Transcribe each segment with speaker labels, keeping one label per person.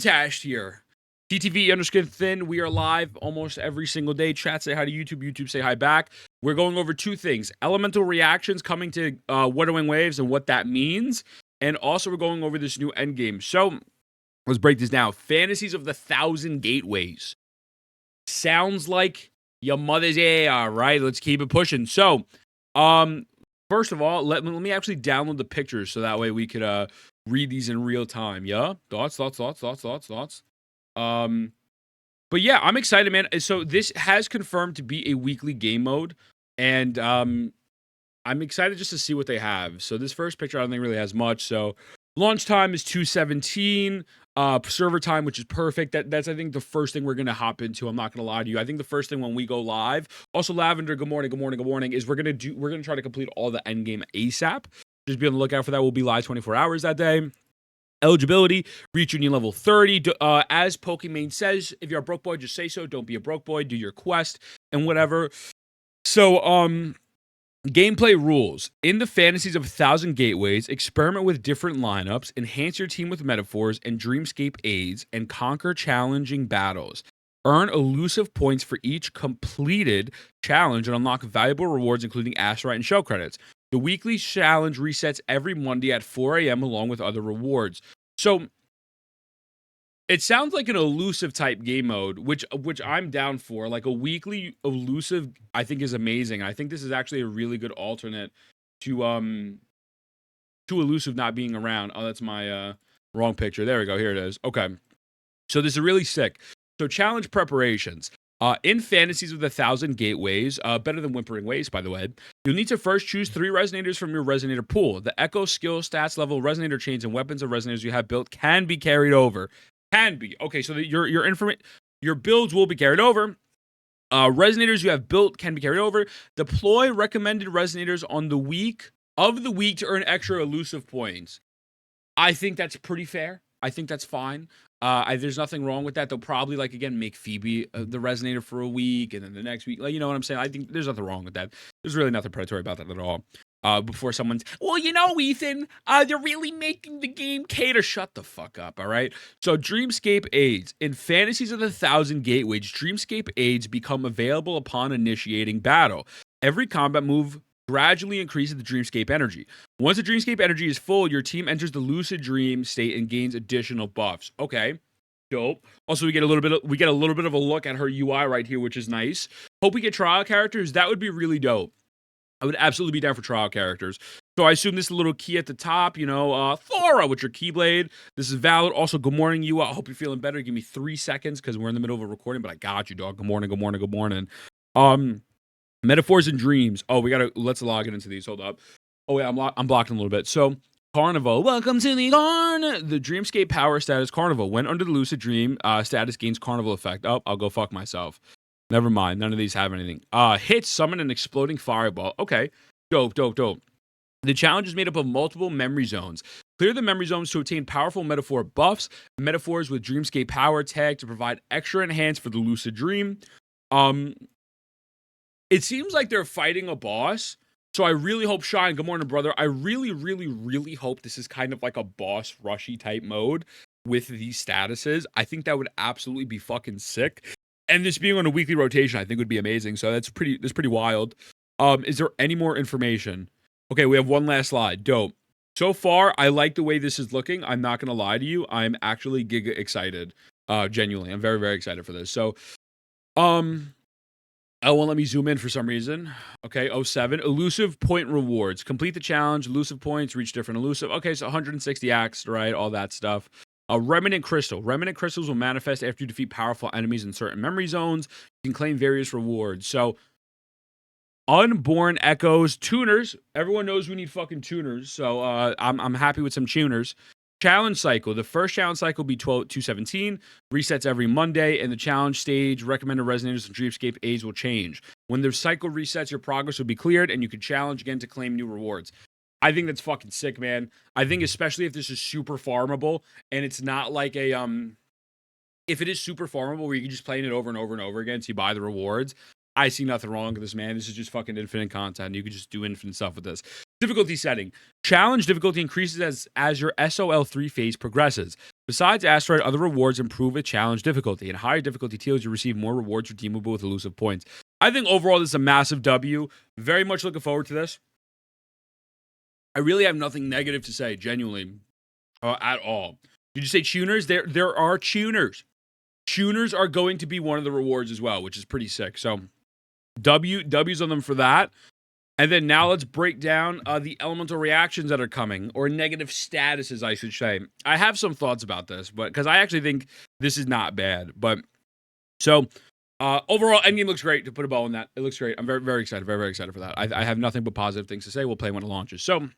Speaker 1: Tash here. TTV underscore thin. We are live almost every single day. Chat, say hi to YouTube. YouTube, say hi back. We're going over two things. Elemental reactions coming to Wuthering Waves and what that means. And also we're going over this new Endgame. So let's break this down. Fantasies of the Thousand Gateways. Sounds like your mother's AR, right? Let's keep it pushing. So, first of all, let me actually download the pictures so that way we could read these in real time. Yeah? Thoughts. But yeah, I'm excited, man. So this has confirmed to be a weekly game mode, and I'm excited just to see what they have. So this first picture, I don't think really has much. So launch time is 2:17. Server time, which is perfect. That's I think the first thing we're gonna hop into. I'm not gonna lie to you. I think the first thing when we go live. Also, Lavender, good morning. Is we're gonna try to complete all the end game ASAP. Just be on the lookout for that. We'll be live 24 hours that day. Eligibility, reach union level 30. As Pokimane says, if you're a broke boy, just say so. Don't be a broke boy. Do your quest and whatever. So, gameplay rules. In the fantasies of 1,000 gateways, experiment with different lineups, enhance your team with metaphors and dreamscape aids, and conquer challenging battles. Earn elusive points for each completed challenge and unlock valuable rewards, including Asterite and Shell credits. The weekly challenge resets every Monday at 4 a.m. along with other rewards. So it sounds like an elusive type game mode, which I'm down for. Like a weekly elusive, I think is amazing. I think this is actually a really good alternate to elusive not being around. Oh, that's my wrong picture. There we go. Here it is. Okay. So this is really sick. So challenge preparations. In Fantasies of the 1,000 Gateways, better than Wuthering Waves, by the way, you'll need to first choose 3 resonators from your resonator pool. The Echo skill, stats level, resonator chains, and weapons of resonators you have built can be carried over. Can be. Okay, so your builds will be carried over. Resonators you have built can be carried over. Deploy recommended resonators on the week to earn extra elusive points. I think that's pretty fair. I think that's fine. There's nothing wrong with that. They'll probably, like, again, make Phoebe the resonator for a week, and then the next week, like, you know what I'm saying? I think there's nothing wrong with that. There's really nothing predatory about that at all. Before someone's, well, you know, Ethan, they're really making the game cater. Shut the fuck up, all right? So Dreamscape aids. In Fantasies of the 1,000 Gateways, Dreamscape aids become available upon initiating battle. Every combat move gradually increases the dreamscape energy. Once the dreamscape energy is full, your team enters the lucid dream state and gains additional buffs. Okay, dope. Also, we get a little bit of a look at her UI right here, which is nice. Hope we get trial characters. That would be really dope. I would absolutely be down for trial characters. So I assume this little key at the top, you know, Thora with your Keyblade. This is valid. Also, good morning, you. I hope you're feeling better. Give me 3 seconds because we're in the middle of a recording, but I got you, dog. Good morning. Metaphors and dreams. Oh, let's log it into these. Hold up. Oh, yeah, I'm blocking a little bit. So, Carnival. Welcome to the The Dreamscape power status Carnival. When under the lucid dream, status gains Carnival effect. Oh, I'll go fuck myself. Never mind. None of these have anything. Hit, summon an exploding fireball. Okay. Dope. The challenge is made up of multiple memory zones. Clear the memory zones to obtain powerful metaphor buffs. Metaphors with Dreamscape power tag to provide extra enhance for the lucid dream. It seems like they're fighting a boss. So I really hope, Shine, good morning, brother. I really hope this is kind of like a boss rushy type mode with these statuses. I think that would absolutely be fucking sick. And this being on a weekly rotation, I think would be amazing. So that's pretty wild. Is there any more information? Okay, we have one last slide. Dope. So far, I like the way this is looking. I'm not gonna lie to you. I'm actually giga excited. Genuinely. I'm very, very excited for this. So, oh, won't let me zoom in for some reason. Okay, 07. Elusive point rewards. Complete the challenge. Elusive points. Reach different elusive. Okay, so 160 acts, right? All that stuff. Remnant crystal. Remnant crystals will manifest after you defeat powerful enemies in certain memory zones. You can claim various rewards. So, unborn echoes. Tuners. Everyone knows we need fucking tuners. So, I'm happy with some tuners. Challenge cycle. The first challenge cycle will be 217. Resets every Monday, and the challenge stage, recommended resonators and Dreamscape aids will change. When the cycle resets, your progress will be cleared, and you can challenge again to claim new rewards. I think that's fucking sick, man. I think especially if this is super farmable, and it's not like a if it is super farmable where you can just play it over and over and over again so you buy the rewards, I see nothing wrong with this, man. This is just fucking infinite content. You can just do infinite stuff with this. Difficulty setting. Challenge difficulty increases as your SOL3 phase progresses. Besides Asteroid, other rewards improve with challenge difficulty. In higher difficulty tiers, you receive more rewards redeemable with elusive points. I think overall this is a massive W. Very much looking forward to this. I really have nothing negative to say, genuinely, at all. Did you say tuners? There are tuners. Tuners are going to be one of the rewards as well, which is pretty sick. So W's on them for that. And then now let's break down the elemental reactions that are coming, or negative statuses, I should say. I have some thoughts about this, but because I actually think this is not bad. But so overall, Endgame looks great. To put a bow on that, it looks great. I'm very, very excited, very, very excited for that. I have nothing but positive things to say. We'll play when it launches. So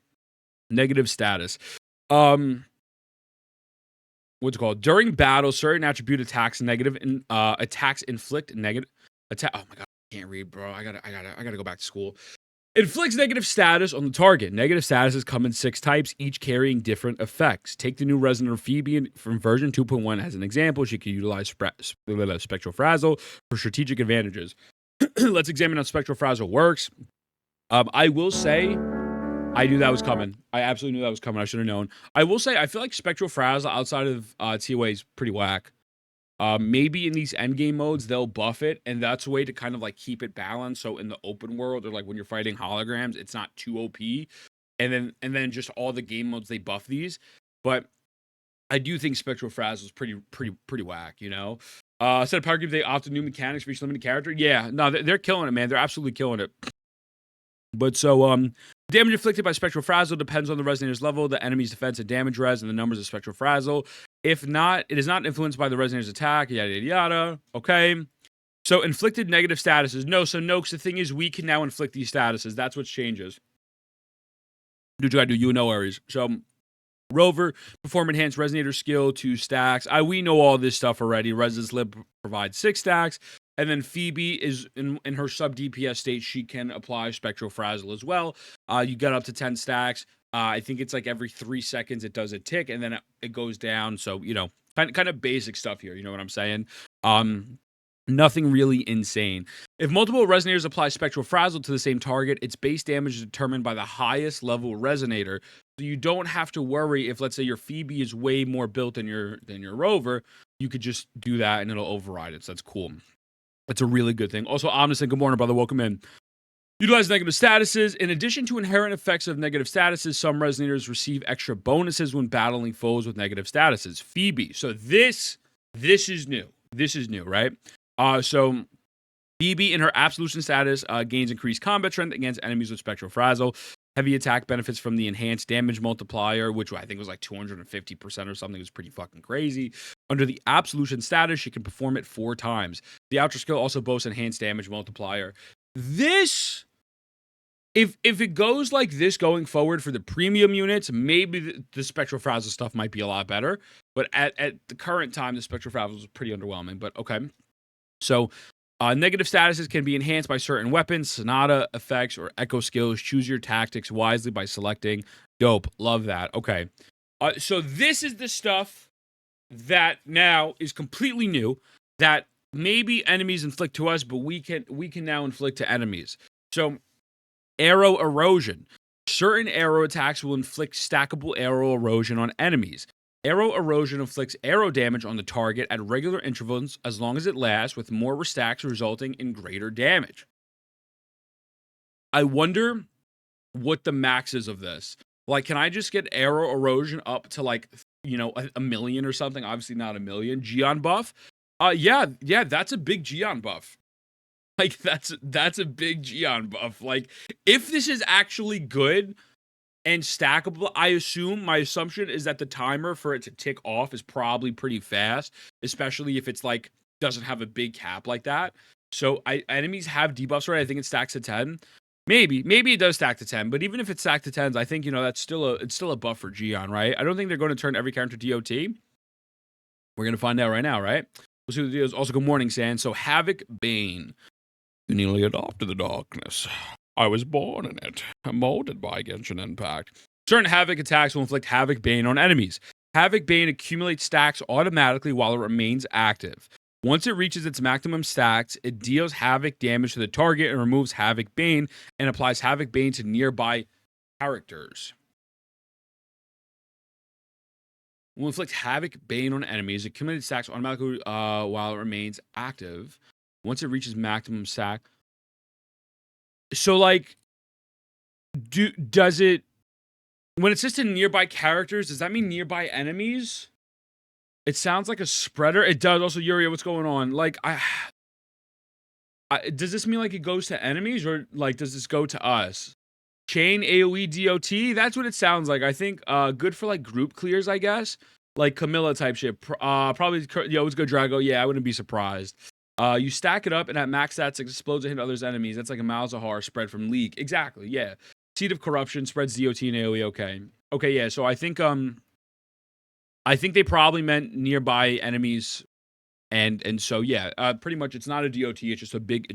Speaker 1: negative status. What's it called? During battle, certain attribute attacks attacks inflict negative attack. Oh my god, I can't read, bro. I gotta go back to school. Inflicts negative status on the target. Negative statuses come in 6 types, each carrying different effects. Take the new Resonant Phoebe from version 2.1 as an example. She can utilize Spectral Frazzle for strategic advantages. Let's examine how Spectral Frazzle works. I will say, I knew that was coming. I absolutely knew that was coming. I should have known. I will say, I feel like Spectral Frazzle outside of TOA is pretty whack. Maybe in these endgame modes, they'll buff it, and that's a way to kind of like keep it balanced. So in the open world, or like when you're fighting holograms, it's not too OP. And then just all the game modes, they buff these. But I do think Spectral Frazzle is pretty whack, you know? Instead of Power Cube, they opted new mechanics for each limited character. Yeah, no, they're killing it, man. They're absolutely killing it. But so, damage inflicted by Spectral Frazzle depends on the Resonator's level, the enemy's defense and damage res, and the numbers of Spectral Frazzle. If not, it is not influenced by the Resonator's attack, yada, yada, yada. Okay. So, inflicted negative statuses. No, so Noakes, the thing is, we can now inflict these statuses. That's what changes. Do what you gotta do, you know, Aries. So, Rover, perform enhanced Resonator skill, 2 stacks. We know all this stuff already. Resonance Lib provides 6 stacks. And then Phoebe is in her sub DPS state. She can apply Spectral Frazzle as well. You get up to 10 stacks. I think it's like every 3 seconds it does a tick, and then it goes down. So, you know, kind of basic stuff here. You know what I'm saying? Nothing really insane. If multiple Resonators apply Spectral Frazzle to the same target, its base damage is determined by the highest level Resonator. So you don't have to worry if, let's say, your Phoebe is way more built than your Rover. You could just do that, and it'll override it. So that's cool. That's a really good thing. Also, Omniscient, good morning, brother. Welcome in. Utilize negative statuses. In addition to inherent effects of negative statuses, some Resonators receive extra bonuses when battling foes with negative statuses. Phoebe. So this is new. This is new, right? So Phoebe in her Absolution status gains increased combat strength against enemies with Spectral Frazzle. Heavy attack benefits from the enhanced damage multiplier, which I think was like 250% or something. It was pretty fucking crazy. Under the Absolution status, she can perform it 4 times. The Ultra skill also boasts enhanced damage multiplier. This, if it goes like this going forward for the premium units, maybe the Spectral Frazzle stuff might be a lot better. But at the current time, the Spectral Frazzle is pretty underwhelming. But okay. So, negative statuses can be enhanced by certain weapons, Sonata effects, or Echo skills. Choose your tactics wisely by selecting. Dope. Love that. Okay. So this is the stuff that now is completely new that maybe enemies inflict to us, but we can now inflict to enemies. So, arrow erosion. Certain arrow attacks will inflict stackable arrow erosion on enemies. Arrow erosion inflicts arrow damage on the target at regular intervals as long as it lasts, with more stacks resulting in greater damage. I wonder what the max is of this. Like, can I just get arrow erosion up to like, you know, a million or something? Obviously not a million. Geon buff? Yeah, that's a big Geon buff. Like, that's a big Geon buff. Like, if this is actually good and stackable, my assumption is that the timer for it to tick off is probably pretty fast, especially if it's like doesn't have a big cap like that. So enemies have debuffs, right? I think it stacks to 10. Maybe it does stack to 10, but even if it's stacked to 10s, I think, you know, it's still a buff for Geon, right? I don't think they're going to turn every character DOT. We're going to find out right now, right? We'll see what the deal is. Also, good morning, San. So Havoc Bane. You nearly adopted the darkness. I was born in it, molded by Genshin Impact. Certain Havoc attacks will inflict Havoc Bane on enemies. Havoc Bane accumulates stacks automatically while it remains active. Once it reaches its maximum stacks, it deals Havoc damage to the target and removes Havoc Bane and applies Havoc Bane to nearby characters. Will inflict havoc, bane on enemies. Accumulated stacks automatically while it remains active. Once it reaches maximum stack. So, like, does it, when it says to nearby characters, does that mean nearby enemies? It sounds like a spreader. It does. Also, Yuria, what's going on? Like, does this mean like it goes to enemies, or like does this go to us? Chain AoE DOT? That's what it sounds like. I think good for like group clears, I guess. Like Camilla type shit. Probably, yo, let's go Drago. Yeah, I wouldn't be surprised. You stack it up, and at max stats, it explodes and hit others' enemies. That's like a Malzahar spread from League. Exactly, yeah. Seed of Corruption spreads DOT and AoE. Okay, yeah. So I think they probably meant nearby enemies, and so yeah, pretty much it's not a DOT. It's just a big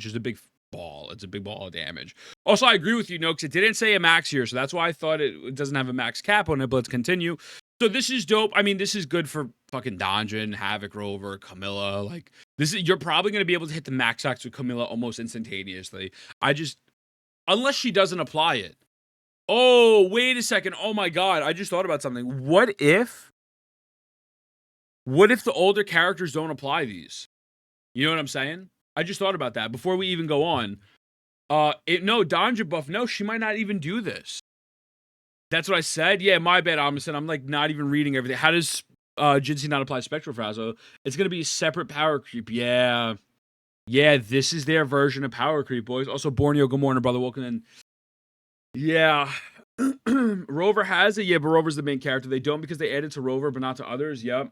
Speaker 1: ball. It's a big ball of damage. Also, I agree with you, Noakes. It didn't say a max here, so that's why I thought it doesn't have a max cap on it. But let's continue. So this is dope. I mean, this is good for fucking Donjon, Havoc Rover, Camilla. Like this is, you're probably gonna be able to hit the max stacks with Camilla almost instantaneously. Unless she doesn't apply it. Oh, wait a second. Oh my god, I just thought about something. What if the older characters don't apply these? You know what I'm saying? I just thought about that before we even go on. No, Donja buff. No, she might not even do this. That's what I said. Yeah, my bad, Amundsen. I'm like not even reading everything. How does Jinsei not apply Spectral Frazzle? It's gonna be a separate power creep. Yeah, this is their version of power creep, boys. Also, Borneo, good morning, brother. Welcome in. Yeah. Rover has it. Yeah, but Rover's the main character. They don't because they added to Rover, but not to others. Yep.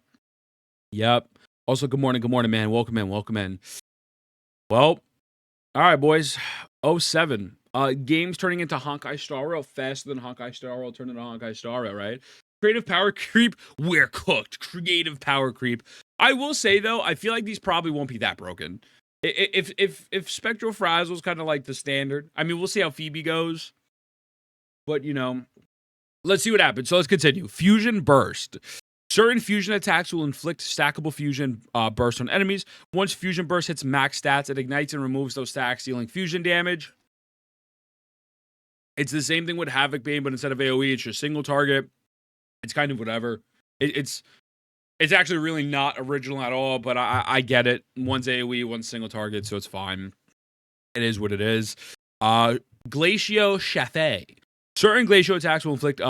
Speaker 1: Also, good morning, man. Welcome in. Well, all right, boys. 07. Games turning into Honkai Star Rail faster than Honkai Star Rail turned into Honkai Star Rail, right? Creative power creep. We're cooked. Creative power creep. I will say though, I feel like these probably won't be that broken. If Spectral Frazzle's kind of like the standard, I mean, we'll see how Phoebe goes. But let's see what happens. So let's continue. Fusion Burst. Certain fusion attacks will inflict stackable fusion burst on enemies. Once fusion burst hits max stats, it ignites and removes those stacks, dealing fusion damage. It's the same thing with Havoc Bane, but instead of AoE, it's just single target. It's kind of whatever. It's actually really not original at all, but I get it. One's AoE, one's single target, so it's fine. It is what it is. Glacio Chafé. Certain Glacio attacks will inflict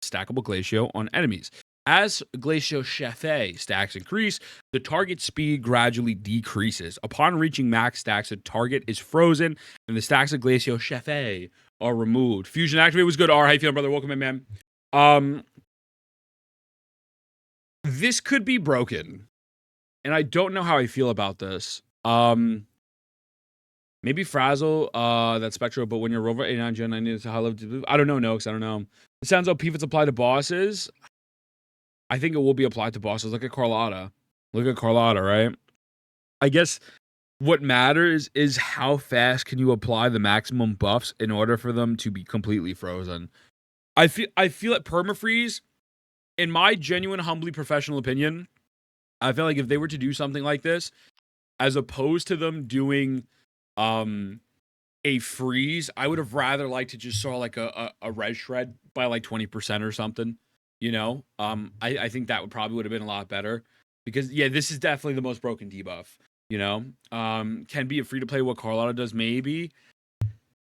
Speaker 1: stackable Glacio on enemies. As Glacio Chafé stacks increase, the target speed gradually decreases. Upon reaching max stacks, the target is frozen, and the stacks of Glacio Chafé are removed. Fusion activate was good. How you feeling, brother? Welcome in, man. This could be broken, and I don't know how I feel about this. Maybe Frazzle, that Spectral, but when you're Rover 89 Gen 90 to high level, I don't know, Noakes. I don't know. It sounds like PFIT's applied to bosses. I think it will be applied to bosses. Look at Carlotta, right? I guess what matters is how fast can you apply the maximum buffs in order for them to be completely frozen. I feel like permafreeze, in my genuine, humbly professional opinion, I feel like if they were to do something like this, as opposed to them doing a freeze, I would have rather liked to just saw like a res shred by like 20% or something. I think that would have been a lot better, because this is definitely the most broken debuff. Can be a free to play what Carlotta does, maybe.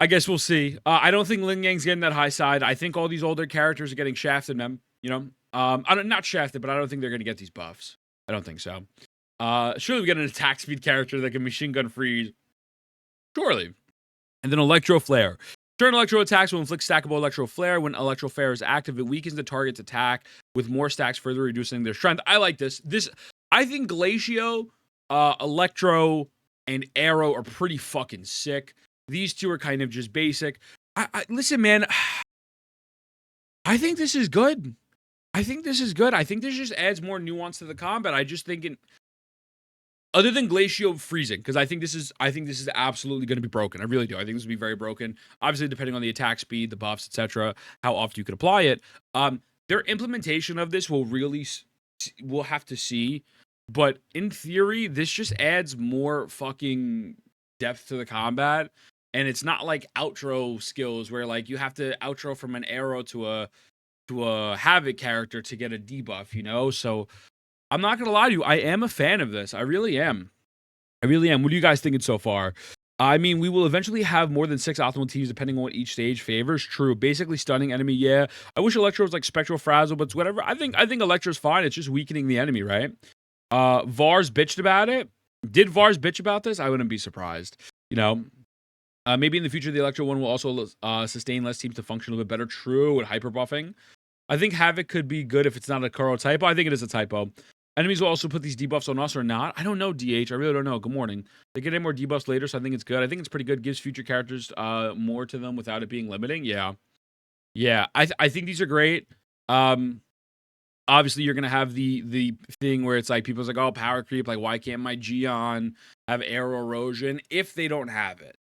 Speaker 1: I guess we'll see. I don't think Ling Yang's getting that high side. I think all these older characters are getting shafted, them. Not shafted, but I don't think they're gonna get these buffs. I don't think so. Surely we get an attack speed character that can machine gun freeze. Surely. And then Electro Flare. Certain electro attacks will inflict stackable electro flare. When electro flare is active, it weakens the target's attack with more stacks, further reducing their strength. I like this. I think Glacio, Electro, and Arrow are pretty fucking sick. These two are kind of just basic. Listen, man. I think this is good. I think this just adds more nuance to the combat. I just think other than Glacio freezing, because I think this is absolutely going to be broken. I really do. I think this will be very broken. Obviously, depending on the attack speed, the buffs, etc., how often you could apply it. Their implementation of this we'll have to see. But in theory, this just adds more fucking depth to the combat. and it's not like outro skills where like you have to outro from an arrow to a Havoc character to get a debuff, you know? So I'm not gonna lie to you, I am a fan of this. I really am. I really am. What are you guys thinking so far? I mean, we will eventually have more than 6 optimal teams depending on what each stage favors. True. Basically stunning enemy, yeah. I wish Electro was like Spectral Frazzle, but it's whatever. I think Electro's fine. It's just weakening the enemy, right? Vars bitched about it. Did Vars bitch about this? I wouldn't be surprised. You know, maybe in the future the Electro one will also sustain less teams to function a little bit better. True, with hyper buffing. I think Havoc could be good if it's not a Kuro typo. I think it is a typo. Enemies will also put these debuffs on us or not. I don't know, DH. I really don't know. Good morning. They get any more debuffs later, so I think it's good. I think it's pretty good. Gives future characters more to them without it being limiting. Yeah. Yeah. I think these are great. Obviously you're gonna have the thing where it's like people's like, oh, power creep, like why can't my Gion have arrow erosion if they don't have it?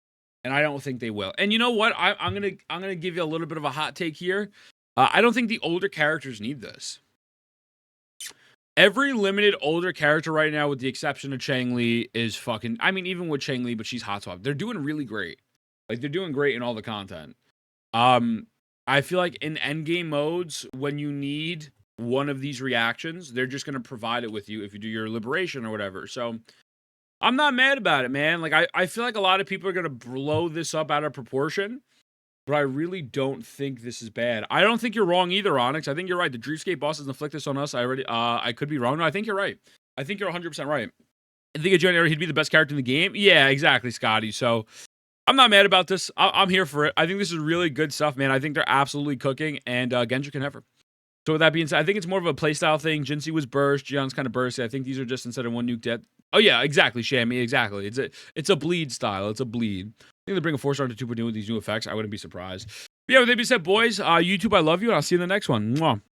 Speaker 1: And I don't think they will. And you know what? I'm gonna give you a little bit of a hot take here. I don't think the older characters need this. Every limited older character right now, with the exception of Chang-Li, is fucking. I mean, even with Chang-Li, but she's hot swap. They're doing really great. Like they're doing great in all the content. I feel like in endgame modes, when you need one of these reactions, they're just gonna provide it with you if you do your liberation or whatever. So I'm not mad about it, man. Like I feel like a lot of people are gonna blow this up out of proportion. But I really don't think this is bad. I don't think you're wrong either, Onyx. I think you're right. The Dreamscape bosses inflict this on us. I could be wrong. No, I think you're right. I think you're 100% right. I think at January he'd be the best character in the game. Yeah, exactly, Scotty. So I'm not mad about this. I'm here for it. I think this is really good stuff, man. I think they're absolutely cooking, and Genji can have her. So with that being said, I think it's more of a playstyle thing. Jinxie was burst. Gion's kind of bursty. I think these are just instead of one nuke dead. Oh yeah, exactly, Shammy. Exactly. It's a bleed style. It's a bleed. I think they bring a 4-star to 2 per doing with these new effects. I wouldn't be surprised. But yeah, with that being said, boys, YouTube, I love you, and I'll see you in the next one. Mwah.